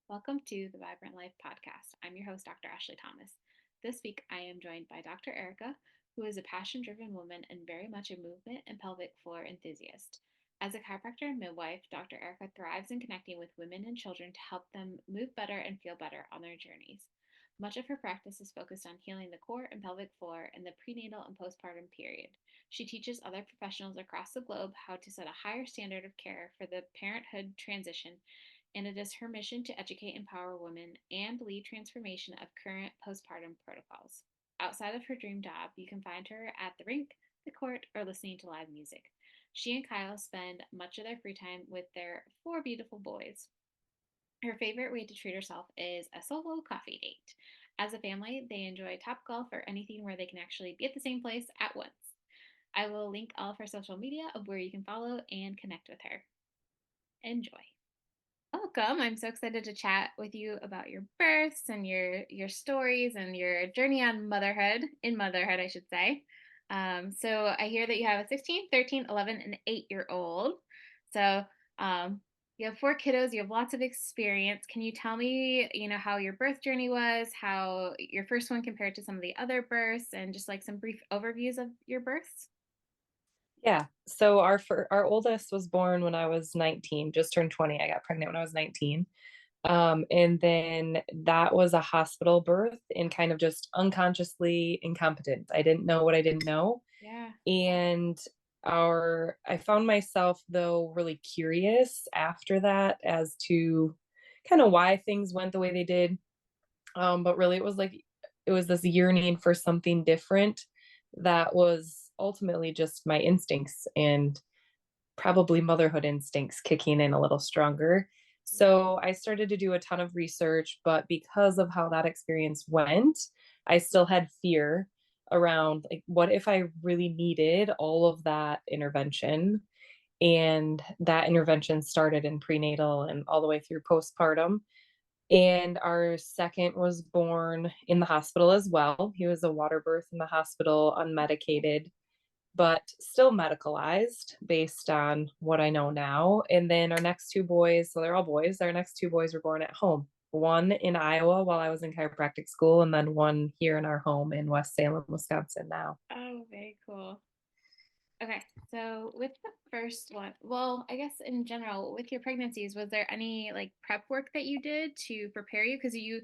Welcome to the Vibrant Life podcast. I'm your host, Dr. Ashley Thomas. This week, I am joined by Dr. Erica, who is a passion driven woman and very much a movement and pelvic floor enthusiast. As a chiropractor and midwife, Dr. Erica thrives in connecting with women and children to help them move better and feel better on their journeys. Much of her practice is focused on healing the core and pelvic floor in the prenatal and postpartum period. She teaches other professionals across the globe how to set a higher standard of care for the parenthood transition, and it is her mission to educate, empower women, and lead transformation of current postpartum protocols. Outside of her dream job, you can find her at the rink, the court, or listening to live music. She and Kyle spend much of their free time with their four beautiful boys. Her favorite way to treat herself is a solo coffee date. As a family, they enjoy top golf or anything where they can actually be at the same place at once. I will link all of her social media of where you can follow and connect with her. Enjoy. Welcome. I'm so excited to chat with you about your births and your stories and your journey on motherhood, I should say. So I hear that you have a 16, 13, 11, and 8-year-old. So you have four kiddos. You have lots of experience. Can you tell me, how your birth journey was, how your first one compared to some of the other births, and just like some brief overviews of your births? Yeah. So our oldest was born when I was 19, just turned 20. I got pregnant when I was 19. And then that was a hospital birth and kind of just unconsciously incompetent. I didn't know what I didn't know. Yeah. And I found myself though really curious after that as to kind of why things went the way they did. But really it was this yearning for something different that was ultimately just my instincts and probably motherhood instincts kicking in a little stronger. So I started to do a ton of research, but because of how that experience went, I still had fear around like, what if I really needed all of that intervention? And that intervention started in prenatal and all the way through postpartum. And our second was born in the hospital as well. He was a water birth in the hospital, unmedicated, but still medicalized based on what I know now. And then our next two boys, so they're all boys, our next two boys were born at home. One in Iowa while I was in chiropractic school, and then one here in our home in West Salem, Wisconsin now. Oh, very cool. Okay, so with the first one, well, I guess in general, with your pregnancies, was there any like prep work that you did to prepare you? Because you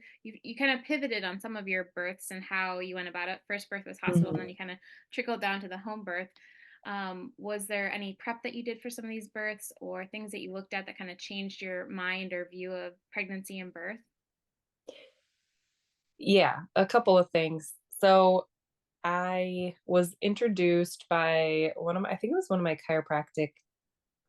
kind of pivoted on some of your births and how you went about it. First birth was hospital, and then Mhm. you kind of trickled down to the home birth. Was there any prep that you did for some of these births, or things that you looked at that kind of changed your mind or view of pregnancy and birth? Yeah, a couple of things. So I was introduced by I think it was one of my chiropractic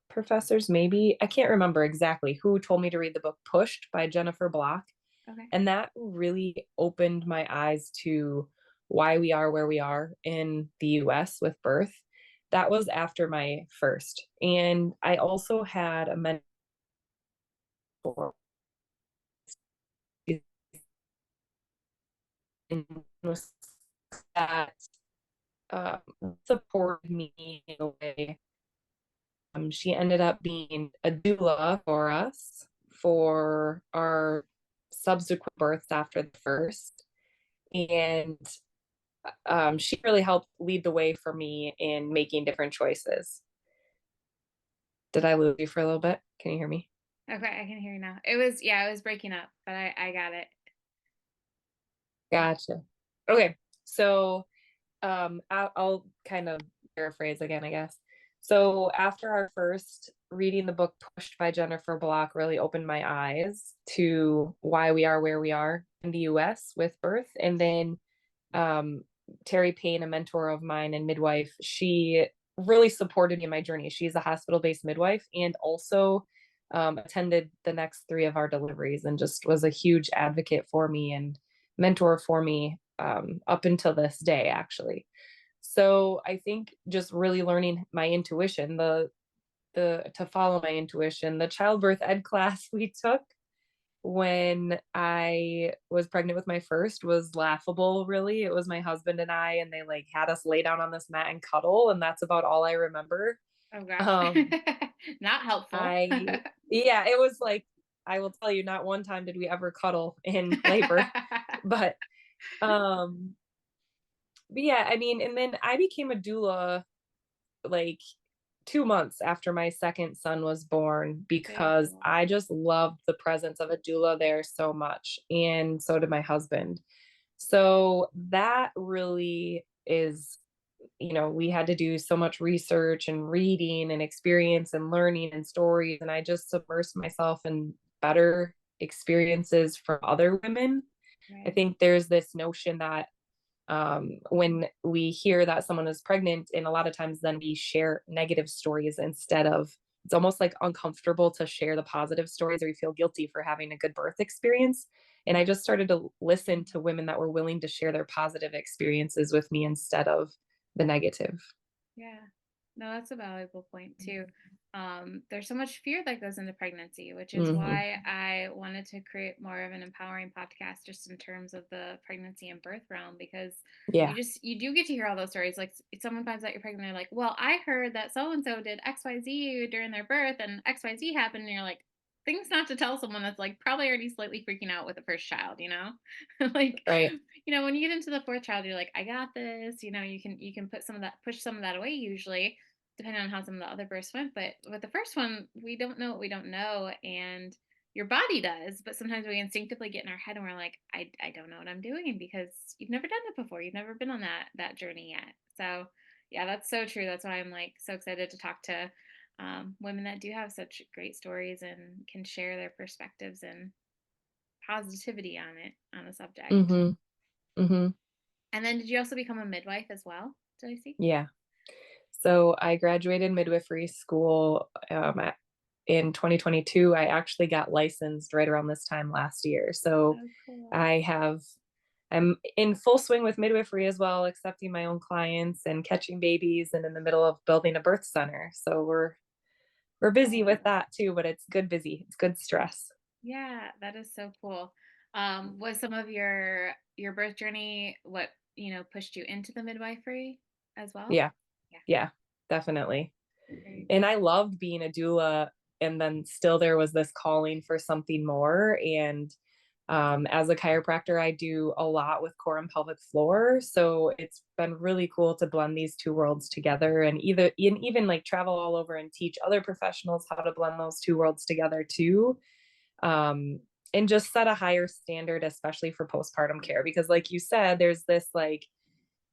professors, maybe. I can't remember exactly who told me to read the book Pushed by Jennifer Block. Okay. And that really opened my eyes to why we are where we are in the US with birth. That was after my first. And I also had a mentor that um, supported me in a way. She ended up being a doula for us for our subsequent births after the first. And she really helped lead the way for me in making different choices. Did I lose you for a little bit? Can you hear me? Okay, I can hear you now. It was breaking up, but I got it. Gotcha. Okay. So I'll kind of paraphrase again, I guess. So after our first, reading the book Pushed by Jennifer Block really opened my eyes to why we are where we are in the US with birth. And then um, Terry Payne, a mentor of mine and midwife, she really supported me in my journey. She's a hospital-based midwife and also attended the next three of our deliveries and just was a huge advocate for me and mentor for me up until this day, actually. So I think just really learning my intuition, the to follow my intuition, the childbirth ed class we took when I was pregnant with my first was laughable, really. It was my husband and I, and they like had us lay down on this mat and cuddle, and that's about all I remember. Oh gosh. Um, Not helpful. I, yeah, it was like I will tell you, not one time did we ever cuddle in labor, but, um, but yeah, I mean, and then I became a doula like 2 months after my second son was born Very because cool. I just loved the presence of a doula there so much, and so did my husband. So that really is, we had to do so much research and reading and experience and learning and stories, and I just submersed myself in better experiences from other women. I Right. think there's this notion that when we hear that someone is pregnant, and a lot of times then we share negative stories instead of, it's almost like uncomfortable to share the positive stories, or you feel guilty for having a good birth experience. And I just started to listen to women that were willing to share their positive experiences with me instead of the negative. Yeah. No, that's a valuable point too. There's so much fear that goes into pregnancy, which is Hmm. why I wanted to create more of an empowering podcast just in terms of the pregnancy and birth realm, because Yeah. you do get to hear all those stories. Like someone finds out you're pregnant, they're like, well, I heard that so and so did XYZ during their birth and XYZ happened, and you're like, things not to tell someone that's like probably already slightly freaking out with the first child, you know? Like, Right. when you get into the fourth child, you're like, I got this. You can put some of that, push some of that away usually, depending on how some of the other births went. But with the first one, we don't know what we don't know, and your body does. But sometimes we instinctively get in our head and we're like, I don't know what I'm doing because you've never done it before. You've never been on that journey yet. So yeah, that's so true. That's why I'm like so excited to talk to women that do have such great stories and can share their perspectives and positivity on the subject. Hmm. Hmm. And then did you also become a midwife as well? Did I see? Yeah. So I graduated midwifery school in 2022. I actually got licensed right around this time last year. So Oh, cool. I have, I'm in full swing with midwifery as well, accepting my own clients and catching babies and in the middle of building a birth center. So we're busy with that too, but it's good busy. It's good stress. Yeah, that is so cool. Was some of your birth journey what, pushed you into the midwifery as well? Yeah. Yeah, Yeah, definitely. very And cool. I loved being a doula, and then still there was this calling for something more. And as a chiropractor, I do a lot with core and pelvic floor. So it's been really cool to blend these two worlds together, and even like travel all over and teach other professionals how to blend those two worlds together too. Um, and just set a higher standard, especially for postpartum care. Because, like you said, there's this like,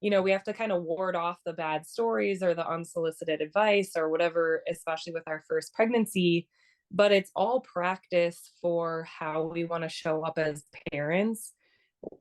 we have to kind of ward off the bad stories or the unsolicited advice or whatever, especially with our first pregnancy. But it's all practice for how we want to show up as parents,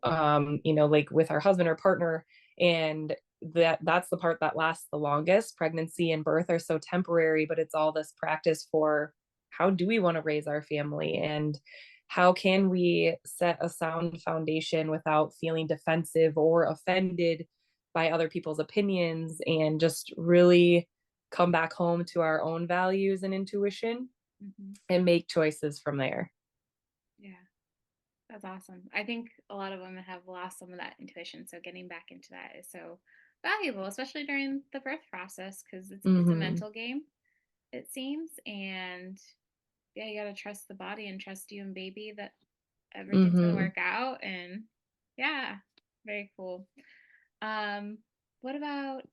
like with our husband or partner. And that's the part that lasts the longest. Pregnancy and birth are so temporary, but it's all this practice for how do we want to raise our family, and how can we set a sound foundation without feeling defensive or offended by other people's opinions, and just really come back home to our own values and intuition Hmm. and make choices from there. Yeah, that's awesome. I think a lot of women have lost some of that intuition, so getting back into that is so valuable, especially during the birth process, because it's a Hmm. mental game, it seems, and yeah, you gotta trust the body and trust you and baby that everything's gonna Hmm. work out. And yeah, very cool. Um, what about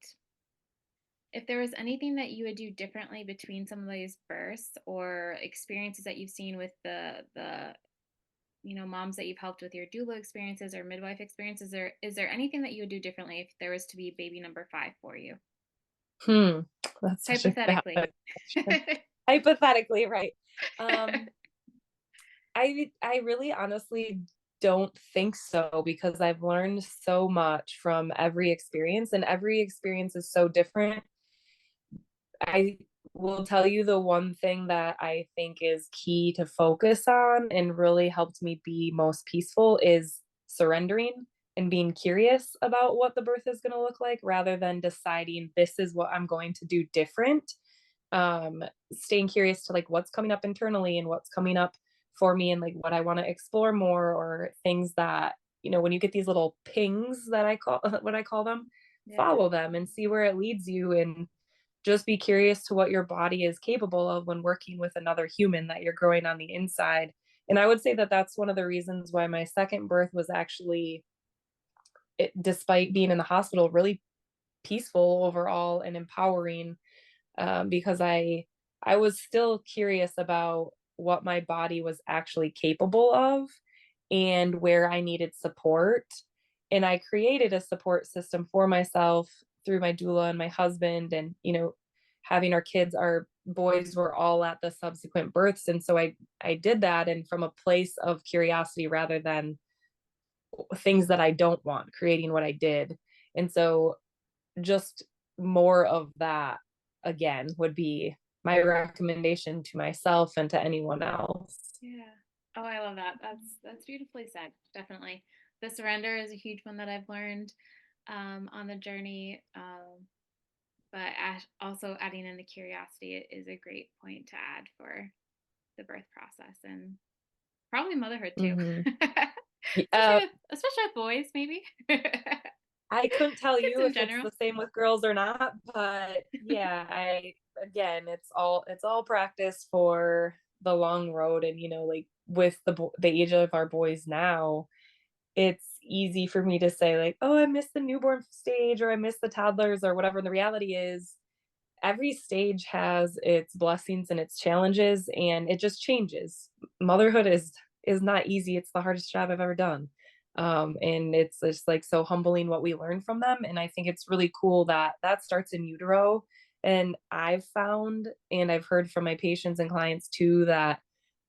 if there was anything that you would do differently between some of these births or experiences that you've seen with the moms that you've helped with your doula experiences or midwife experiences? Or is there anything that you would do differently if there was to be baby number 5 for you? Hmm. That's such a Hypothetically. valid question. Hypothetically, right. Um, I really honestly don't think so, because I've learned so much from every experience, and every experience is so different. I will tell you the one thing that I think is key to focus on and really helped me be most peaceful is surrendering and being curious about what the birth is going to look like, rather than deciding this is what I'm going to do different. um Staying curious to like what's coming up internally and what's coming up for me, and like what I want to explore more, or things that, when you get these little pings, that I call what I call them, Yeah. follow them and see where it leads you, and just be curious to what your body is capable of when working with another human that you're growing on the inside. And I would say that that's one of the reasons why my second birth was actually, despite being in the hospital, really peaceful overall and empowering, because I was still curious about what my body was actually capable of and where I needed support. And I created a support system for myself through my doula and my husband, and having our kids, our boys were all at the subsequent births, and so I did that, and from a place of curiosity rather than things that I don't want, creating what I did. And so just more of that again would be my recommendation to myself and to anyone else. Yeah. Oh, I love that. That's beautifully said. Definitely. The surrender is a huge one that I've learned on the journey. But also adding in the curiosity is a great point to add for the birth process and probably motherhood too. Mm-hmm. Especially with boys, maybe. I couldn't tell Kids you in if it's general. the same with girls or not, but yeah, again, it's all practice for the long road. And like with the age of our boys now, it's easy for me to say like, oh, I miss the newborn stage, or I miss the toddlers, or whatever. And the reality is every stage has its blessings and its challenges, and it just changes. Motherhood is not easy. It's the hardest job I've ever done. And it's just like so humbling what we learn from them. And I think it's really cool that that starts in utero. And I've found, and I've heard from my patients and clients too, that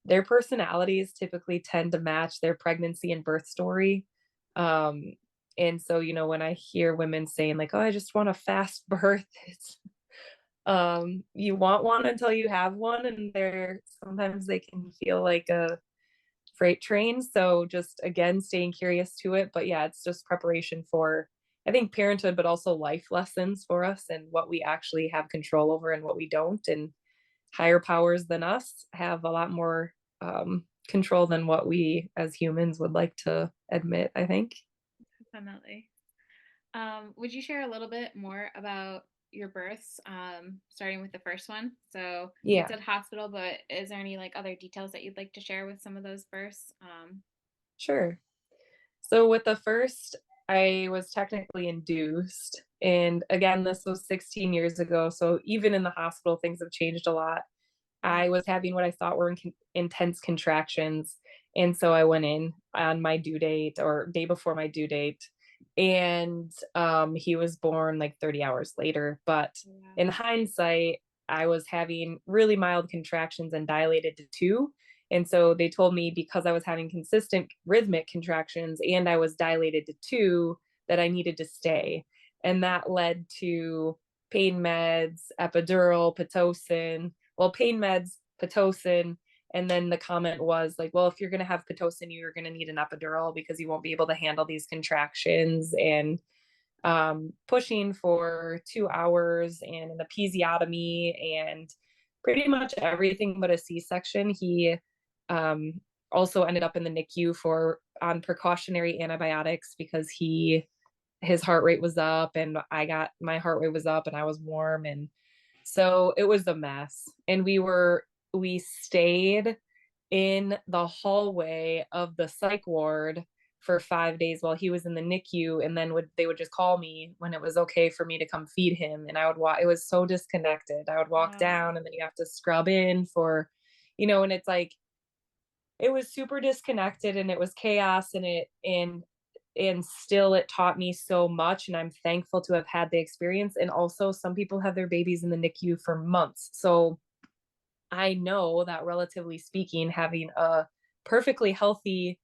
their personalities typically tend to match their pregnancy and birth story. Um, and so, when I hear women saying like, oh, I just want a fast birth, it's you want one until you have one, and they're sometimes they can feel like a freight train. So just again staying curious to it. But yeah, it's just preparation for, I think, parenthood, but also life lessons for us and what we actually have control over and what we don't. And higher powers than us have a lot more control than what we as humans would like to admit, I think. Definitely. Would you share a little bit more about your births, starting with the first one? So you Yeah, said hospital, but is there any like other details that you'd like to share with some of those births? sure. So with the first, I was technically induced. And again, this was 16 years ago. So even in the hospital, things have changed a lot. I was having what I thought were intense contractions. And so I went in on my due date, or day before my due date. And he was born like 30 hours later. But Yeah. in hindsight, I was having really mild contractions and dilated to two. And so they told me, because I was having consistent rhythmic contractions and I was dilated to two, that I needed to stay. And that led to pain meds, epidural, Pitocin. Well, pain meds, Pitocin. And then the comment was like, well, if you're going to have Pitocin, you're going to need an epidural because you won't be able to handle these contractions. And pushing for 2 hours and an episiotomy and pretty much everything but a C-section. He also ended up in the NICU for on precautionary antibiotics because his heart rate was up, and my heart rate was up, and I was warm, and so it was a mess. And we stayed in the hallway of the psych ward for 5 days while he was in the NICU, and then they would just call me when it was okay for me to come feed him, and I would walk. It was so disconnected. I would walk Wow. down, and then you have to scrub in for, and it's like it was super disconnected, and it was chaos, and still it taught me so much, and I'm thankful to have had the experience. And also some people have their babies in the NICU for months, so I know that relatively speaking, having a perfectly healthy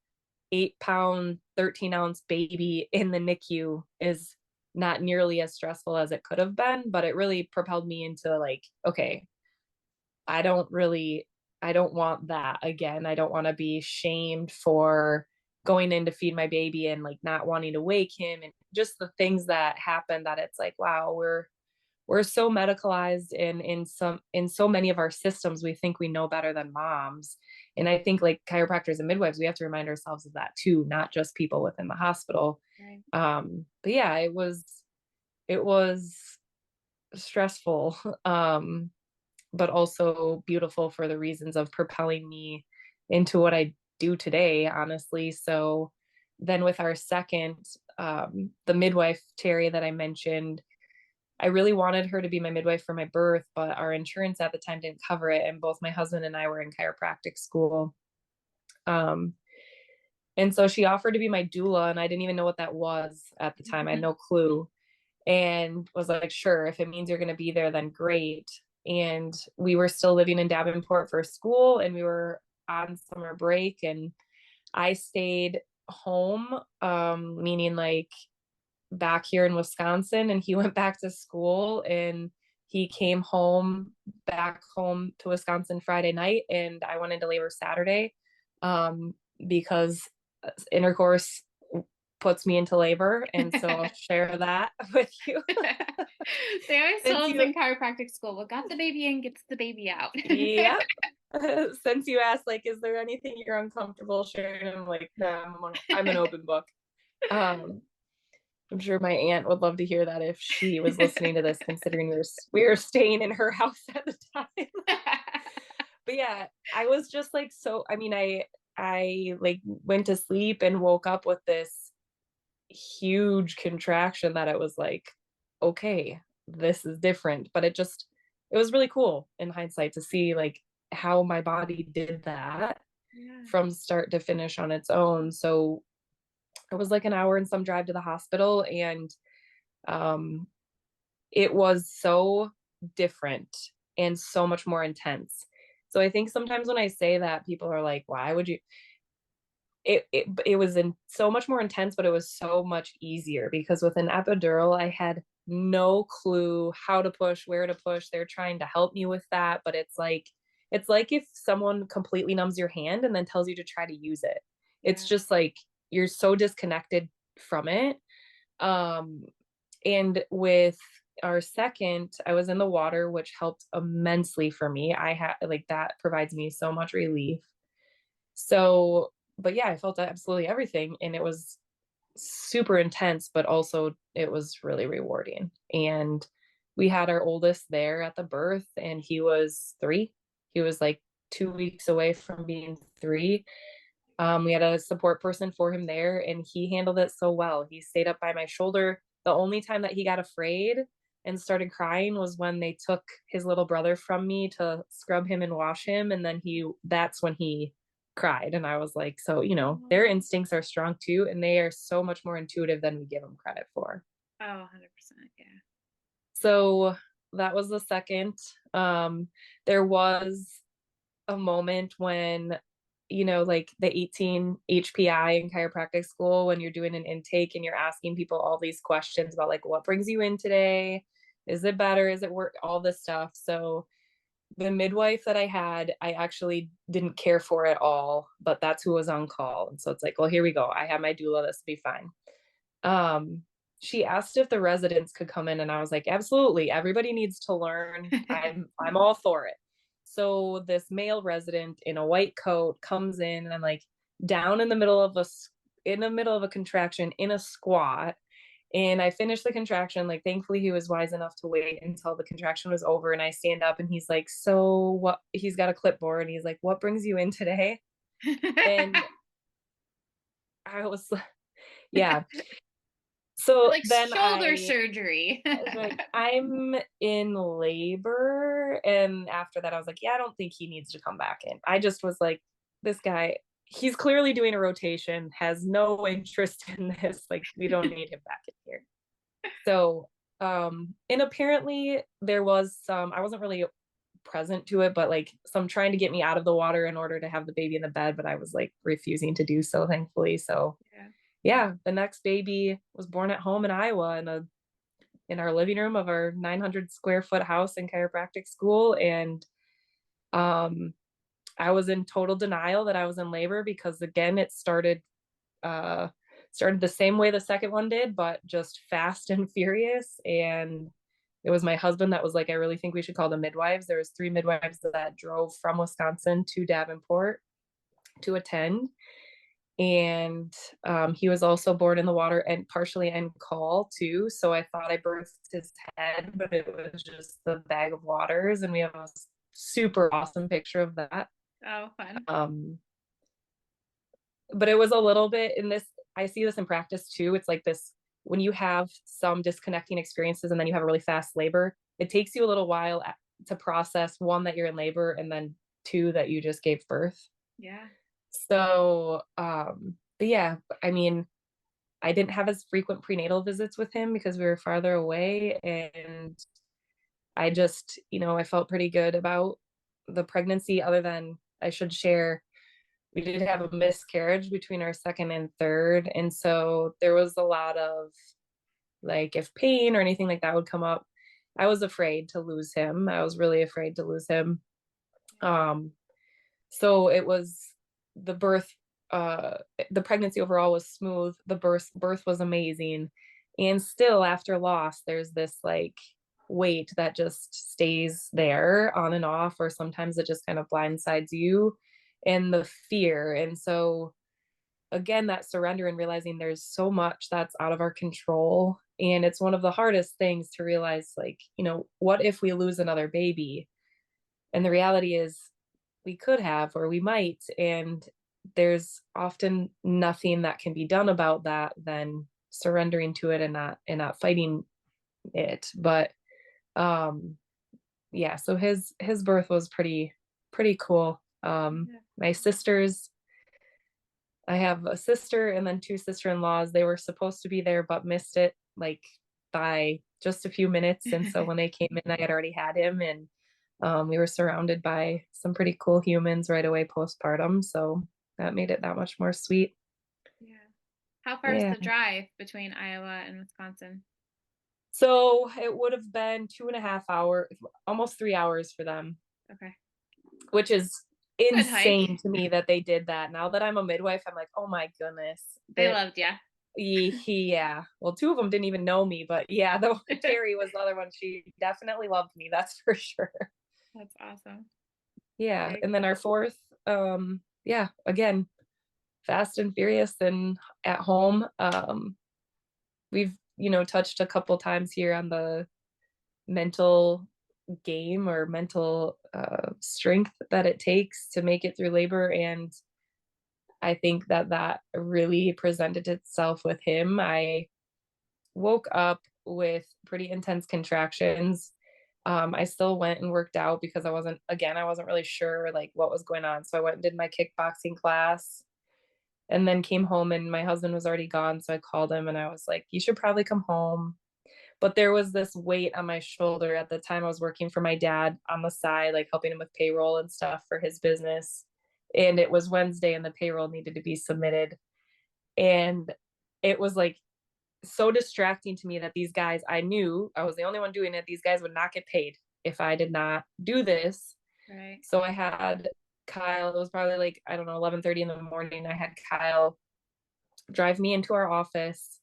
8 pound, 13-ounce baby in the NICU is not nearly as stressful as it could have been, but it really propelled me into like, okay, I don't really, I don't want that again. I don't want to be shamed for going in to feed my baby and like not wanting to wake him, and just the things that happen, that it's like, wow, we're so medicalized in so many of our systems. We think we know better than moms. And I think like chiropractors and midwives, we have to remind ourselves of that too, not just people within the hospital. Right. But yeah, it was stressful, but also beautiful for the reasons of propelling me into what I do today, honestly. So then with our second, the midwife, Terry, that I mentioned, I really wanted her to be my midwife for my birth, but our insurance at the time didn't cover it. And both my husband and I were in chiropractic school. Um, and so she offered to be my doula, and I didn't even know what that was at the time. I had no clue, and was like, sure, if it means you're going to be there, then great. And we were still living in Davenport for school, and we were on summer break, and I stayed home, meaning like back here in Wisconsin, and he went back to school, and he came back home to Wisconsin Friday night, and I went into labor Saturday, because intercourse puts me into labor. And so I'll share that with you. They always tell Since us you, in chiropractic school, what got the baby in gets the baby out. yeah. Since you asked, like, is there anything you're uncomfortable sharing? I'm like, no, I'm an open book. I'm sure my aunt would love to hear that if she was listening to this, considering we were staying in her house at the time. But yeah, I was just like, so, I mean, I like went to sleep and woke up with this huge contraction that it was like, okay, this is different. But it was really cool in hindsight to see like how my body did that from start to finish on its own. So it was like an hour and some drive to the hospital, and it was so different and so much more intense. So I think sometimes when I say that, people are like, why would you? It was in so much more intense, but it was so much easier because with an epidural, I had no clue how to push, where to push. They're trying to help me with that, but it's like if someone completely numbs your hand and then tells you to try to use it. It's just like you're so disconnected from it. And with our second, I was in the water, which helped immensely for me. I had like that provides me so much relief. So, but yeah, I felt absolutely everything, and it was super intense, but also it was really rewarding. And we had our oldest there at the birth, and he was 3. He was like 2 weeks away from being 3. We had a support person for him there, and he handled it so well. He stayed up by my shoulder. The only time that he got afraid and started crying was when they took his little brother from me to scrub him and wash him. And then that's when he cried. And I was like, so, their instincts are strong too. And they are so much more intuitive than we give them credit for. Oh, 100%. Yeah. So that was the second. There was a moment when, like the 18 HPI in chiropractic school, when you're doing an intake and you're asking people all these questions about like, what brings you in today? Is it better? Is it work? All this stuff. So the midwife that I had, I actually didn't care for at all, but that's who was on call. And so it's like, well, here we go. I have my doula. This will be fine. She asked if the residents could come in, and I was like, absolutely. Everybody needs to learn. I'm all for it. So this male resident in a white coat comes in, and I'm like down in the middle of a contraction in a squat. And I finished the contraction. Like, thankfully he was wise enough to wait until the contraction was over. And I stand up, and he's like, so what? He's got a clipboard, and he's like, what brings you in today? And I was, yeah. So like then shoulder surgery. like, I'm in labor. And after that, I was like, yeah, I don't think he needs to come back in. I just was like, this guy, he's clearly doing a rotation, has no interest in this. Like, we don't need him back in here. So, and apparently there was I wasn't really present to it, but like some trying to get me out of the water in order to have the baby in the bed, but I was like refusing to do so, thankfully. So yeah, the next baby was born at home in Iowa in our living room of our 900 square foot house in chiropractic school. And I was in total denial that I was in labor because again, it started the same way the second one did, but just fast and furious. And it was my husband that was like, I really think we should call the midwives. There was 3 midwives that drove from Wisconsin to Davenport to attend. And he was also born in the water and partially in call too. So I thought I birthed his head, but it was just the bag of waters. And we have a super awesome picture of that. Oh, fun. but it was a little bit in this, I see this in practice too. It's like this, when you have some disconnecting experiences and then you have a really fast labor, it takes you a little while to process, one, that you're in labor, and then two, that you just gave birth. Yeah. So, but yeah, I mean, I didn't have as frequent prenatal visits with him because we were farther away. And I just, I felt pretty good about the pregnancy, other than I should share, we did have a miscarriage between our second and third. And so there was a lot of, like, if pain or anything like that would come up, I was afraid to lose him. I was really afraid to lose him. Um, so it was the birth, uh, the pregnancy overall was smooth. The birth was amazing. And still, after loss, there's this like weight that just stays there on and off, or sometimes it just kind of blindsides you, and the fear. And so again, that surrender and realizing there's so much that's out of our control. And it's one of the hardest things to realize, like, what if we lose another baby? And the reality is we could have, or we might. And there's often nothing that can be done about that than surrendering to it and not fighting it. But yeah, so his birth was pretty cool. Yeah. My sisters, I have a sister and then two sister-in-laws. They were supposed to be there but missed it, like, by just a few minutes. And so when they came in, I had already had him, and we were surrounded by some pretty cool humans right away postpartum. So that made it that much more sweet. Yeah. How far is Yeah. the drive between Iowa and Wisconsin? So it would have been 2.5 hours, almost 3 hours for them, Okay. which is Good hike. insane to me that they did that. Now that I'm a midwife, I'm like, oh my goodness. They loved you. Yeah. Well, two of them didn't even know me, but yeah, the Terry was the other one. She definitely loved me. That's for sure. That's awesome. Yeah. Very And then cool. our fourth, yeah, again, fast and furious and at home. We've, touched a couple times here on the mental game or mental strength that it takes to make it through labor. And I think that really presented itself with him. I woke up with pretty intense contractions. I still went and worked out because I wasn't really sure like what was going on. So I went and did my kickboxing class and then came home, and my husband was already gone. So I called him and I was like, you should probably come home. But there was this weight on my shoulder. At the time I was working for my dad on the side, like helping him with payroll and stuff for his business. And it was Wednesday and the payroll needed to be submitted. And it was like so distracting to me that these guys, I knew I was the only one doing it. These guys would not get paid if I did not do this. Right. So I had Kyle, it was probably like, I don't know, 11:30 in the morning. I had Kyle drive me into our office.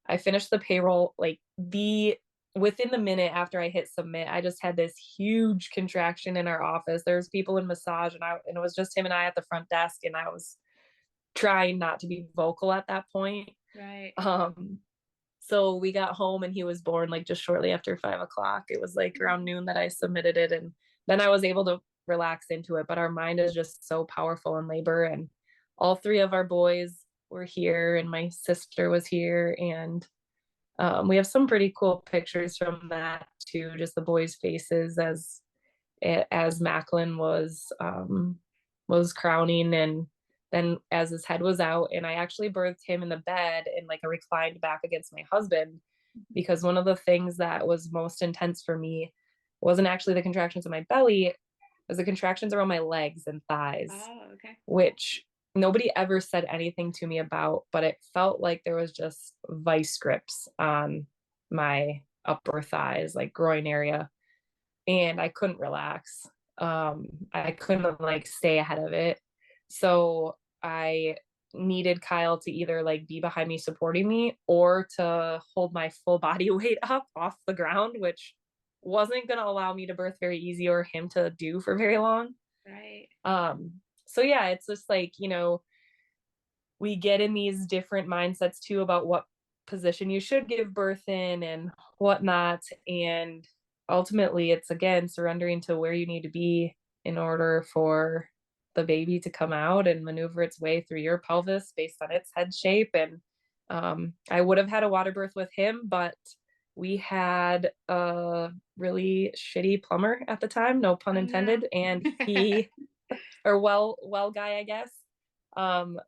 I finished the payroll like within the minute after I hit submit. I just had this huge contraction in our office. There's people in massage, and it was just him and I at the front desk, and I was trying not to be vocal at that point. Right. Um, so we got home and he was born like just shortly after 5 o'clock. It was like around noon that I submitted it. And then I was able to relax into it. But our mind is just so powerful in labor. And all three of our boys were here, and my sister was here. And we have some pretty cool pictures from that too, just the boys' faces as Macklin was crowning, and then as his head was out. And I actually birthed him in the bed in like a reclined back against my husband, because one of the things that was most intense for me wasn't actually the contractions in my belly, it was the contractions around my legs and thighs, Oh, okay. which nobody ever said anything to me about, but it felt like there was just vice grips on my upper thighs, like groin area, and I couldn't relax. I couldn't like stay ahead of it. So I needed Kyle to either like be behind me supporting me, or to hold my full body weight up off the ground, which wasn't going to allow me to birth very easy or him to do for very long. Right. So yeah, it's just like, we get in these different mindsets too about what position you should give birth in and whatnot. And ultimately, it's again surrendering to where you need to be in order for the baby to come out and maneuver its way through your pelvis based on its head shape. And I would have had a water birth with him, but we had a really shitty plumber at the time, no pun Oh no. intended, and he, or well guy, I guess. Um,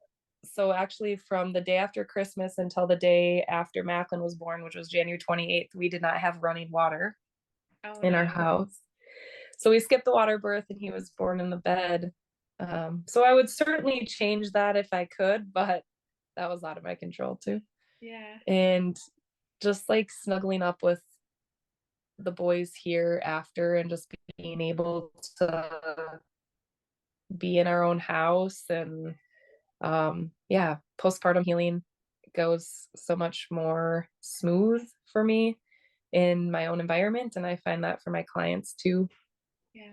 so actually from the day after Christmas until the day after Macklin was born, which was January 28th, we did not have running water Oh in our no. house. So we skipped the water birth and he was born in the bed. So I would certainly change that if I could, but that was out of my control too. Yeah. And just like snuggling up with the boys here after and just being able to be in our own house and yeah, postpartum healing goes so much more smooth for me in my own environment, and I find that for my clients too. Yeah.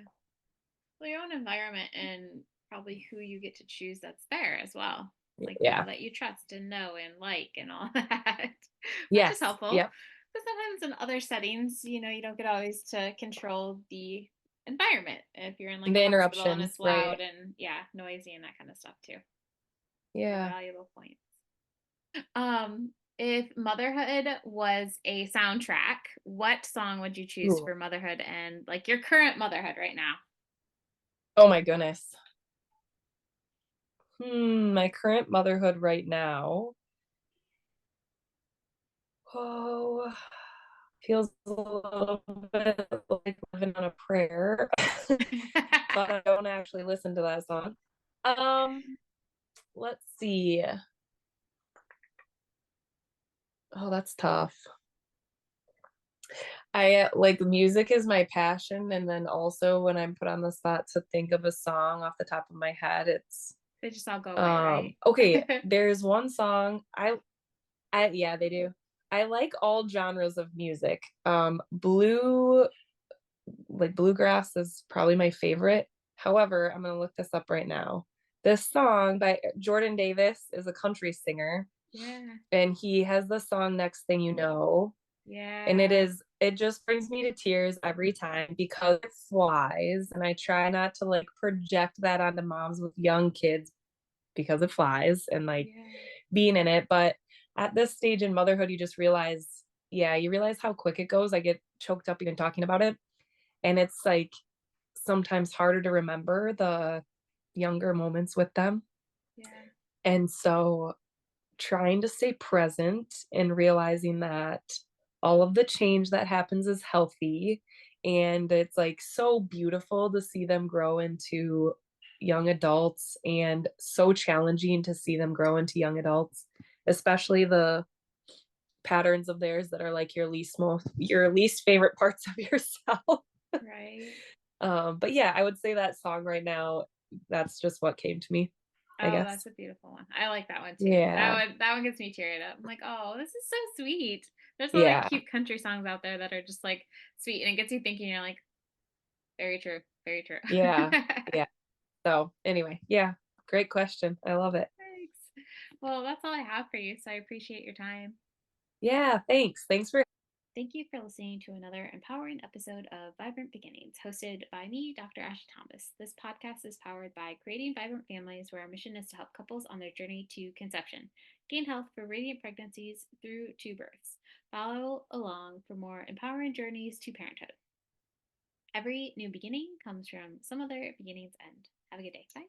Well, your own environment and probably who you get to choose that's there as well. Like people Yeah. that you trust and know and like and all that, which is Yes. helpful. Yep. But sometimes in other settings, you don't get always to control the environment if you're in like The a hospital and interruptions, it's loud right? and yeah, noisy and that kind of stuff too. So Yeah. valuable points. If motherhood was a soundtrack, what song would you choose Ooh. for motherhood and like your current motherhood right now? Oh my goodness. My current motherhood right now. Oh, feels a little bit like living on a prayer, but I don't actually listen to that song. Um, let's see. Oh, that's tough. I like music is my passion, and then also when I'm put on the spot to think of a song off the top of my head, it's They just all go away, right? okay, there's one song I yeah, they do. I like all genres of music. Bluegrass is probably my favorite. However, I'm gonna look this up right now. This song by Jordan Davis is a country singer, Yeah. and he has the song Next Thing You Know. And Yeah. it just brings me to tears every time because it flies. And I try not to like project that onto moms with young kids because it flies and like Yeah. being in it. But at this stage in motherhood, you just realize, yeah, you realize how quick it goes. I get choked up even talking about it. And it's like sometimes harder to remember the younger moments with them. Yeah. And so trying to stay present and realizing that all of the change that happens is healthy, and it's like so beautiful to see them grow into young adults and so challenging to see them grow into young adults, especially the patterns of theirs that are like your least favorite parts of yourself. Right. But yeah, I would say that song right now, that's just what came to me, I Oh, guess. that's a beautiful one. I like that one too. Yeah. That one gets me teared up. I'm like, oh, this is so sweet. There's other Yeah. cute country songs out there that are just like sweet and it gets you thinking, you're like, very true, very true. Yeah. Yeah. So anyway, yeah, great question. I love it. Thanks. Well, that's all I have for you. So I appreciate your time. Yeah, thanks. Thanks for Thank you for listening to another empowering episode of Vibrant Beginnings, hosted by me, Dr. Ashley Thomas. This podcast is powered by Creating Vibrant Families, where our mission is to help couples on their journey to conception, gain health for radiant pregnancies through to births. Follow along for more empowering journeys to parenthood. Every new beginning comes from some other beginning's end. Have a good day. Bye.